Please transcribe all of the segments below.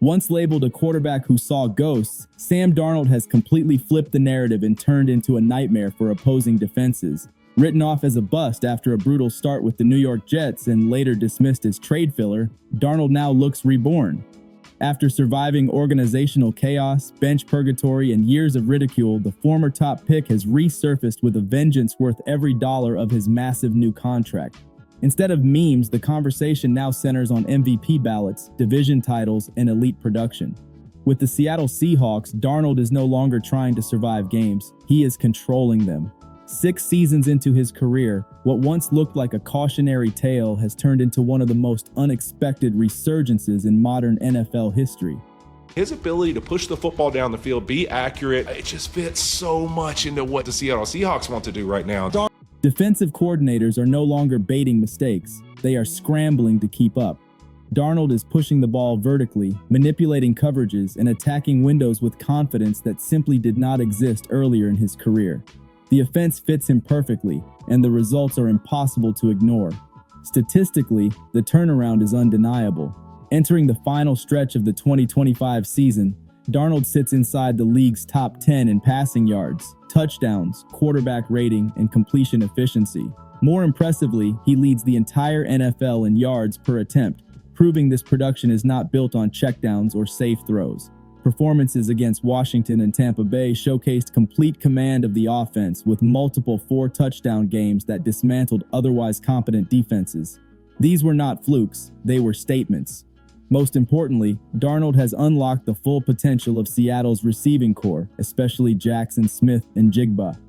Once labeled a quarterback who saw ghosts, Sam Darnold has completely flipped the narrative and turned into a nightmare for opposing defenses. Written off as a bust after a brutal start with the New York Jets and later dismissed as trade filler, Darnold now looks reborn. After surviving organizational chaos, bench purgatory, and years of ridicule, the former top pick has resurfaced with a vengeance worth every dollar of his massive new contract. Instead of memes, the conversation now centers on MVP ballots, division titles, and elite production. With the Seattle Seahawks, Darnold is no longer trying to survive games, he is controlling them. 6 seasons into his career, what once looked like a cautionary tale has turned into one of the most unexpected resurgences in modern NFL history. His ability to push the football down the field, be accurate, it just fits so much into what the Seattle Seahawks want to do right now. Defensive coordinators are no longer baiting mistakes, they are scrambling to keep up. Darnold is pushing the ball vertically, manipulating coverages, and attacking windows with confidence that simply did not exist earlier in his career. The offense fits him perfectly, and the results are impossible to ignore. Statistically, the turnaround is undeniable. Entering the final stretch of the 2025 season, Darnold sits inside the league's top 10 in passing yards, touchdowns, quarterback rating, and completion efficiency. More impressively, he leads the entire NFL in yards per attempt, proving this production is not built on checkdowns or safe throws. Performances against Washington and Tampa Bay showcased complete command of the offense with multiple 4-touchdown games that dismantled otherwise competent defenses. These were not flukes, they were statements. Most importantly, Darnold has unlocked the full potential of Seattle's receiving core, especially Jackson Smith and Jigba.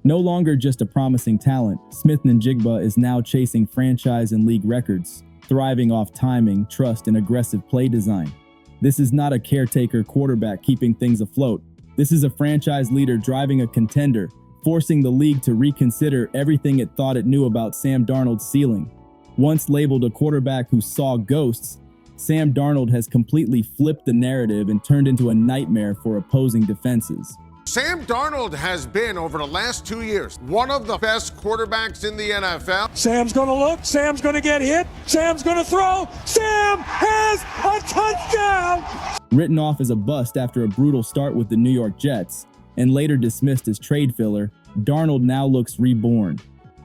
No longer just a promising talent, Smith and Jigba is now chasing franchise and league records, thriving off timing, trust, and aggressive play design. This is not a caretaker quarterback keeping things afloat. This is a franchise leader driving a contender, forcing the league to reconsider everything it thought it knew about Sam Darnold's ceiling. Once labeled a quarterback who saw ghosts, Sam Darnold has completely flipped the narrative and turned into a nightmare for opposing defenses. Sam Darnold has been, over the last 2 years, one of the best quarterbacks in the NFL. Sam's going to look. Sam's going to get hit. Sam's going to throw. Sam has a touchdown! Written off as a bust after a brutal start with the New York Jets and later dismissed as trade filler, Darnold now looks reborn.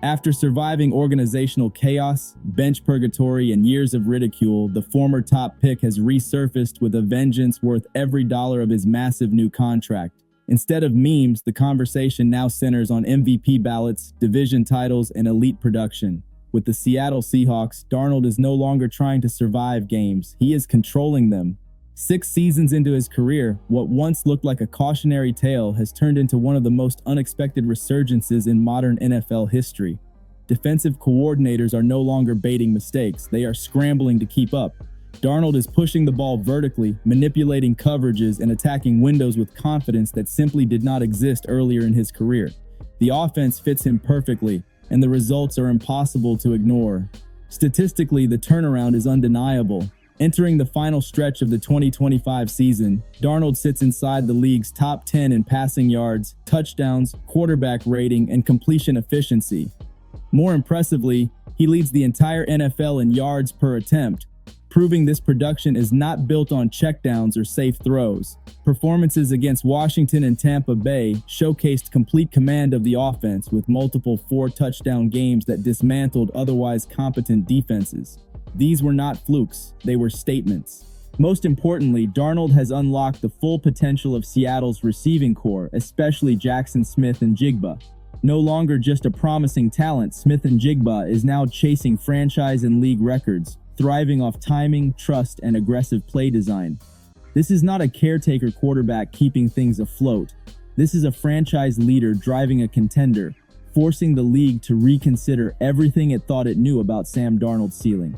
After surviving organizational chaos, bench purgatory, and years of ridicule, the former top pick has resurfaced with a vengeance worth every dollar of his massive new contract. Instead of memes, the conversation now centers on MVP ballots, division titles, and elite production. With the Seattle Seahawks, Darnold is no longer trying to survive games, he is controlling them. 6 seasons into his career, what once looked like a cautionary tale has turned into one of the most unexpected resurgences in modern NFL history. Defensive coordinators are no longer baiting mistakes, they are scrambling to keep up. Darnold is pushing the ball vertically, manipulating coverages, and attacking windows with confidence that simply did not exist earlier in his career. The offense fits him perfectly, and the results are impossible to ignore. Statistically, the turnaround is undeniable. Entering the final stretch of the 2025 season, Darnold sits inside the league's top 10 in passing yards, touchdowns, quarterback rating, and completion efficiency. More impressively, he leads the entire NFL in yards per attempt, proving this production is not built on checkdowns or safe throws. Performances against Washington and Tampa Bay showcased complete command of the offense with multiple 4-touchdown games that dismantled otherwise competent defenses. These were not flukes, they were statements. Most importantly, Darnold has unlocked the full potential of Seattle's receiving core, especially Jackson Smith and Jigba. No longer just a promising talent, Smith and Jigba is now chasing franchise and league records, thriving off timing, trust, and aggressive play design. This is not a caretaker quarterback keeping things afloat. This is a franchise leader driving a contender, forcing the league to reconsider everything it thought it knew about Sam Darnold's ceiling.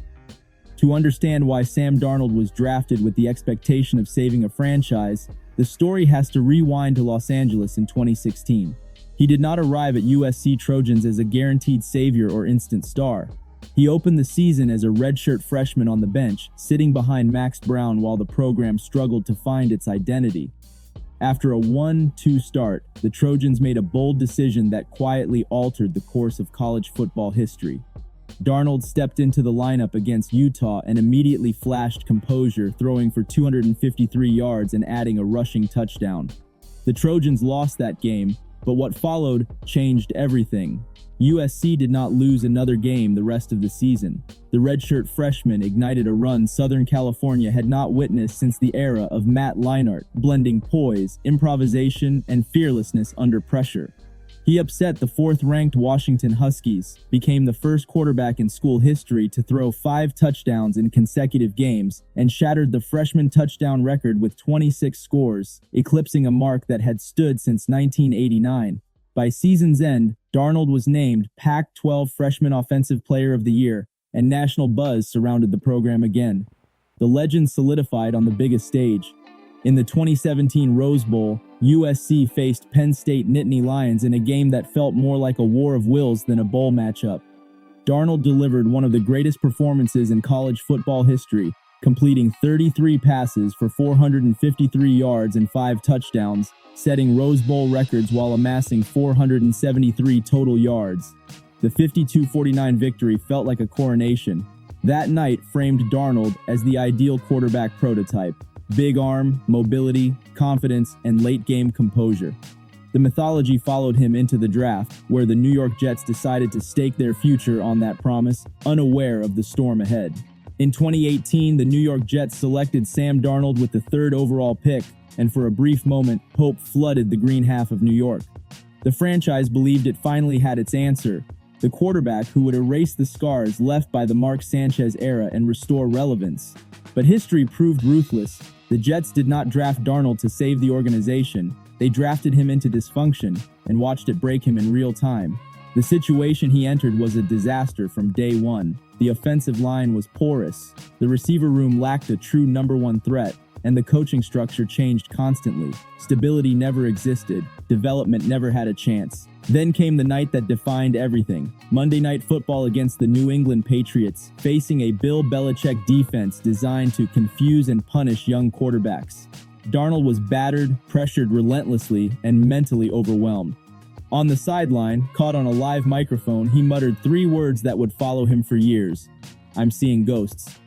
To understand why Sam Darnold was drafted with the expectation of saving a franchise, the story has to rewind to Los Angeles in 2016. He did not arrive at USC Trojans as a guaranteed savior or instant star. He opened the season as a redshirt freshman on the bench, sitting behind Max Brown while the program struggled to find its identity. After a 1-2 start, the Trojans made a bold decision that quietly altered the course of college football history. Darnold stepped into the lineup against Utah and immediately flashed composure, throwing for 253 yards and adding a rushing touchdown. The Trojans lost that game, but what followed changed everything. USC did not lose another game the rest of the season. The redshirt freshman ignited a run Southern California had not witnessed since the era of Matt Leinart, blending poise, improvisation, and fearlessness under pressure. He upset the fourth-ranked Washington Huskies, became the first quarterback in school history to throw 5 touchdowns in consecutive games, and shattered the freshman touchdown record with 26 scores, eclipsing a mark that had stood since 1989. By season's end, Darnold was named Pac-12 Freshman Offensive Player of the Year, and national buzz surrounded the program again. The legend solidified on the biggest stage. In the 2017 Rose Bowl, USC faced Penn State Nittany Lions in a game that felt more like a war of wills than a bowl matchup. Darnold delivered one of the greatest performances in college football history, completing 33 passes for 453 yards and 5 touchdowns, setting Rose Bowl records while amassing 473 total yards. The 52-49 victory felt like a coronation. That night framed Darnold as the ideal quarterback prototype. Big arm, mobility, confidence, and late-game composure. The mythology followed him into the draft, where the New York Jets decided to stake their future on that promise, unaware of the storm ahead. In 2018, the New York Jets selected Sam Darnold with the 3rd overall pick, and for a brief moment, hope flooded the green half of New York. The franchise believed it finally had its answer, the quarterback who would erase the scars left by the Mark Sanchez era and restore relevance. But history proved ruthless. The Jets did not draft Darnold to save the organization. They drafted him into dysfunction and watched it break him in real time. The situation he entered was a disaster from day one. The offensive line was porous, the receiver room lacked a true number 1 threat, and the coaching structure changed constantly. Stability never existed. Development never had a chance. Then came the night that defined everything. Monday Night Football against the New England Patriots, facing a Bill Belichick defense designed to confuse and punish young quarterbacks. Darnold was battered, pressured relentlessly, and mentally overwhelmed. On the sideline, caught on a live microphone, he muttered 3 words that would follow him for years. "I'm seeing ghosts."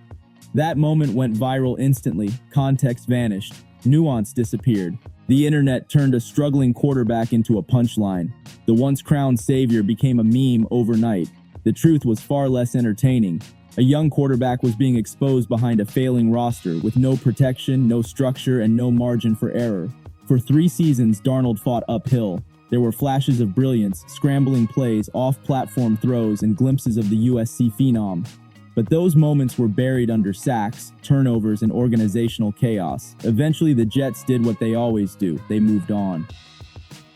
That moment went viral instantly. Context vanished. Nuance disappeared. The internet turned a struggling quarterback into a punchline. The once crowned savior became a meme overnight. The truth was far less entertaining. A young quarterback was being exposed behind a failing roster with no protection, no structure, and no margin for error. For 3 seasons, Darnold fought uphill. There were flashes of brilliance, scrambling plays, off-platform throws, and glimpses of the USC phenom. But those moments were buried under sacks, turnovers, and organizational chaos. Eventually, the Jets did what they always do. They moved on.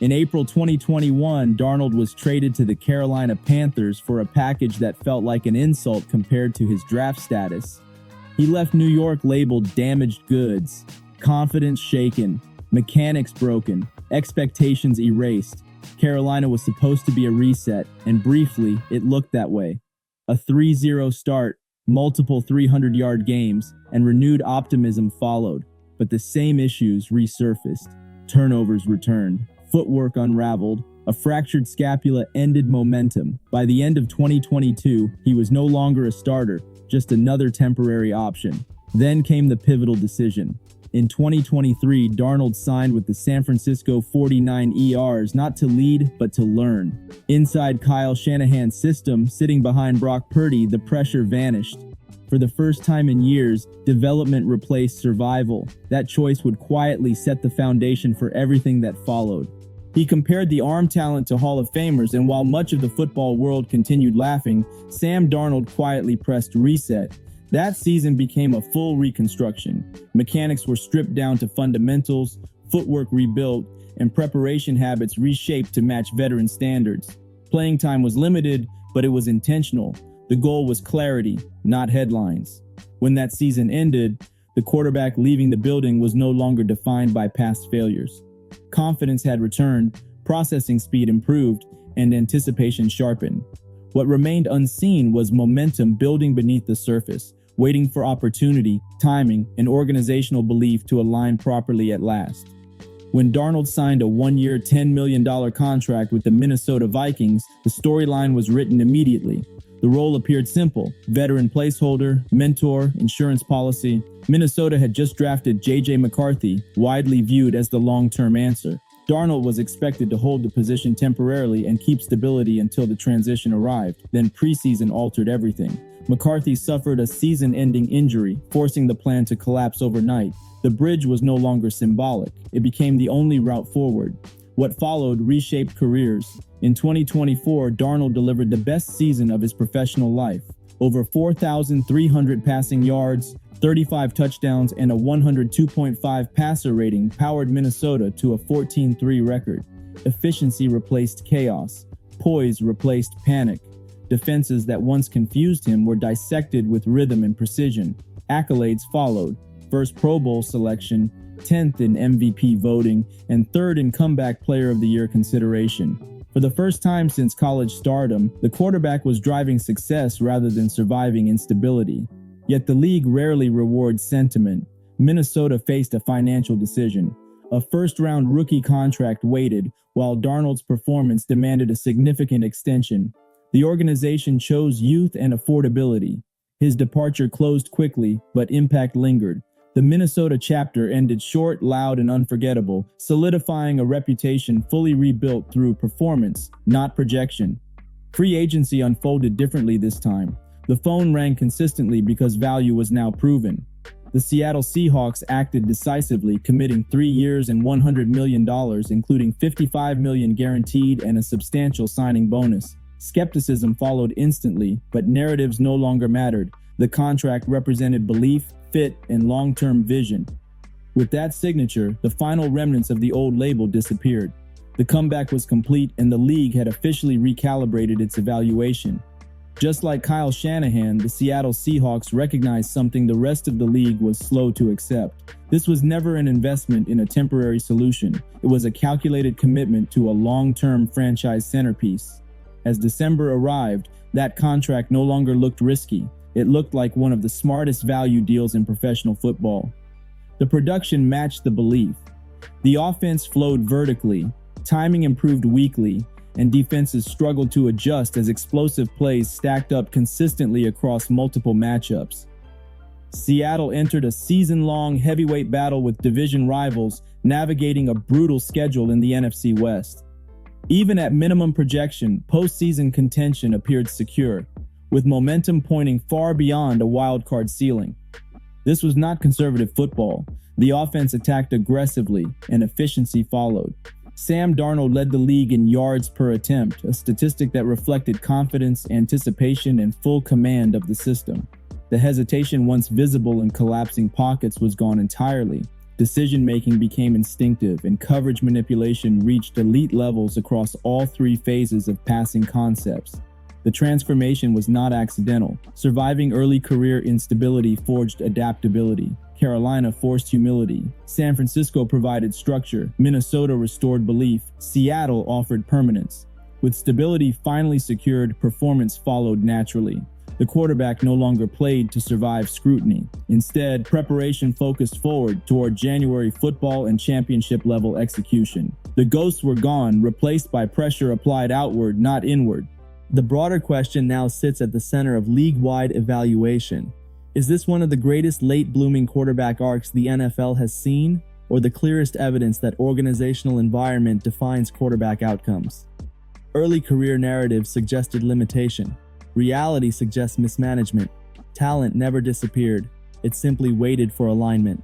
In April 2021, Darnold was traded to the Carolina Panthers for a package that felt like an insult compared to his draft status. He left New York labeled damaged goods, confidence shaken, mechanics broken, expectations erased. Carolina was supposed to be a reset, and briefly, it looked that way. A 3-0 start, multiple 300-yard games, and renewed optimism followed. But the same issues resurfaced. Turnovers returned. Footwork unraveled. A fractured scapula ended momentum. By the end of 2022, he was no longer a starter, just another temporary option. Then came the pivotal decision. In 2023, Darnold signed with the San Francisco 49ers not to lead, but to learn. Inside Kyle Shanahan's system, sitting behind Brock Purdy, the pressure vanished. For the first time in years, development replaced survival. That choice would quietly set the foundation for everything that followed. He compared the arm talent to Hall of Famers, and while much of the football world continued laughing, Sam Darnold quietly pressed reset. That season became a full reconstruction. Mechanics were stripped down to fundamentals, footwork rebuilt, and preparation habits reshaped to match veteran standards. Playing time was limited, but it was intentional. The goal was clarity, not headlines. When that season ended, the quarterback leaving the building was no longer defined by past failures. Confidence had returned, processing speed improved, and anticipation sharpened. What remained unseen was momentum building beneath the surface, waiting for opportunity, timing, and organizational belief to align properly at last. When Darnold signed a 1-year, $10 million contract with the Minnesota Vikings, the storyline was written immediately. The role appeared simple: veteran placeholder, mentor, insurance policy. Minnesota had just drafted J.J. McCarthy, widely viewed as the long-term answer. Darnold was expected to hold the position temporarily and keep stability until the transition arrived. Then preseason altered everything. McCarthy suffered a season-ending injury, forcing the plan to collapse overnight. The bridge was no longer symbolic. It became the only route forward. What followed reshaped careers. In 2024, Darnold delivered the best season of his professional life. Over 4,300 passing yards, 35 touchdowns, and a 102.5 passer rating powered Minnesota to a 14-3 record. Efficiency replaced chaos. Poise replaced panic. Defenses that once confused him were dissected with rhythm and precision. Accolades followed. First Pro Bowl selection, 10th in MVP voting, and 3rd in Comeback Player of the Year consideration. For the first time since college stardom, the quarterback was driving success rather than surviving instability. Yet the league rarely rewards sentiment. Minnesota faced a financial decision. A first-round rookie contract waited, while Darnold's performance demanded a significant extension. The organization chose youth and affordability. His departure closed quickly, but impact lingered. The Minnesota chapter ended short, loud, and unforgettable, solidifying a reputation fully rebuilt through performance, not projection. Free agency unfolded differently this time. The phone rang consistently because value was now proven. The Seattle Seahawks acted decisively, committing 3 years and $100 million, including $55 million guaranteed and a substantial signing bonus. Skepticism followed instantly, but narratives no longer mattered. The contract represented belief, fit, and long-term vision. With that signature, the final remnants of the old label disappeared. The comeback was complete, and the league had officially recalibrated its evaluation. Just like Kyle Shanahan, the Seattle Seahawks recognized something the rest of the league was slow to accept. This was never an investment in a temporary solution. It was a calculated commitment to a long-term franchise centerpiece. As December arrived, that contract no longer looked risky. It looked like one of the smartest value deals in professional football. The production matched the belief. The offense flowed vertically, timing improved weekly, and defenses struggled to adjust as explosive plays stacked up consistently across multiple matchups. Seattle entered a season-long heavyweight battle with division rivals, navigating a brutal schedule in the NFC West. Even at minimum projection, postseason contention appeared secure, with momentum pointing far beyond a wild-card ceiling. This was not conservative football. The offense attacked aggressively, and efficiency followed. Sam Darnold led the league in yards per attempt, a statistic that reflected confidence, anticipation, and full command of the system. The hesitation once visible in collapsing pockets was gone entirely. Decision-making became instinctive, and coverage manipulation reached elite levels across all 3 phases of passing concepts. The transformation was not accidental. Surviving early career instability forged adaptability. Carolina forced humility. San Francisco provided structure. Minnesota restored belief. Seattle offered permanence. With stability finally secured, performance followed naturally. The quarterback no longer played to survive scrutiny. Instead, preparation focused forward toward January football and championship-level execution. The ghosts were gone, replaced by pressure applied outward, not inward. The broader question now sits at the center of league-wide evaluation. Is this one of the greatest late-blooming quarterback arcs the NFL has seen, or the clearest evidence that organizational environment defines quarterback outcomes? Early career narratives suggested limitation. Reality suggests mismanagement. Talent never disappeared. It simply waited for alignment.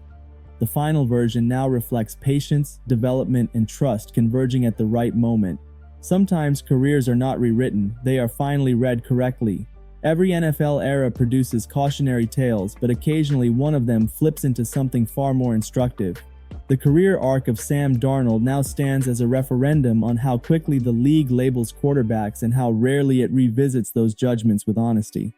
The final version now reflects patience, development, and trust converging at the right moment. Sometimes careers are not rewritten, they are finally read correctly. Every NFL era produces cautionary tales, but occasionally one of them flips into something far more instructive. The career arc of Sam Darnold now stands as a referendum on how quickly the league labels quarterbacks and how rarely it revisits those judgments with honesty.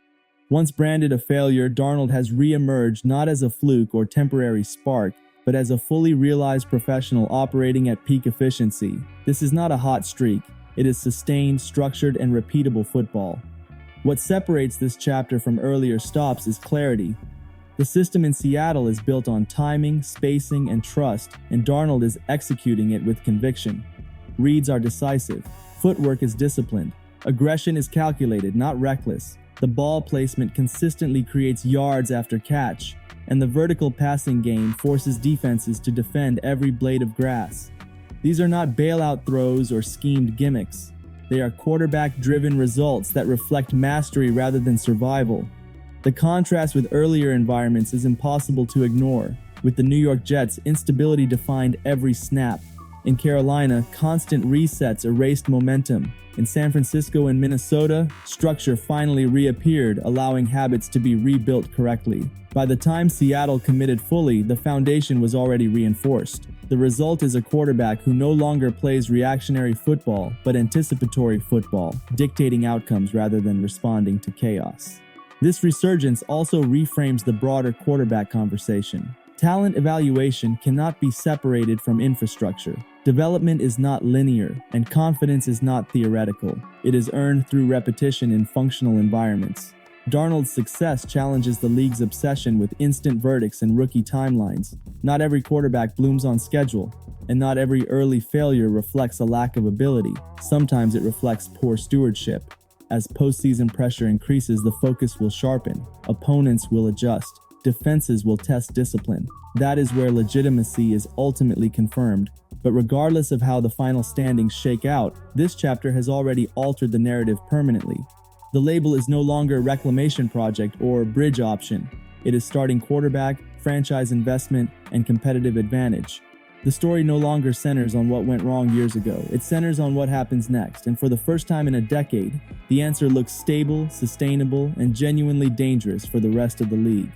Once branded a failure, Darnold has re-emerged not as a fluke or temporary spark, but as a fully realized professional operating at peak efficiency. This is not a hot streak. It is sustained, structured, and repeatable football. What separates this chapter from earlier stops is clarity. The system in Seattle is built on timing, spacing, and trust, and Darnold is executing it with conviction. Reads are decisive. Footwork is disciplined. Aggression is calculated, not reckless. The ball placement consistently creates yards after catch, and the vertical passing game forces defenses to defend every blade of grass. These are not bailout throws or schemed gimmicks. They are quarterback-driven results that reflect mastery rather than survival. The contrast with earlier environments is impossible to ignore. With the New York Jets, instability defined every snap. In Carolina, constant resets erased momentum. In San Francisco and Minnesota, structure finally reappeared, allowing habits to be rebuilt correctly. By the time Seattle committed fully, the foundation was already reinforced. The result is a quarterback who no longer plays reactionary football, but anticipatory football, dictating outcomes rather than responding to chaos. This resurgence also reframes the broader quarterback conversation. Talent evaluation cannot be separated from infrastructure. Development is not linear, and confidence is not theoretical. It is earned through repetition in functional environments. Darnold's success challenges the league's obsession with instant verdicts and rookie timelines. Not every quarterback blooms on schedule, and not every early failure reflects a lack of ability. Sometimes it reflects poor stewardship. As postseason pressure increases, the focus will sharpen. Opponents will adjust. Defenses will test discipline. That is where legitimacy is ultimately confirmed. But regardless of how the final standings shake out, this chapter has already altered the narrative permanently. The label is no longer a reclamation project or bridge option. It is starting quarterback, franchise investment, and competitive advantage. The story no longer centers on what went wrong years ago. It centers on what happens next, and for the first time in a decade, the answer looks stable, sustainable, and genuinely dangerous for the rest of the league.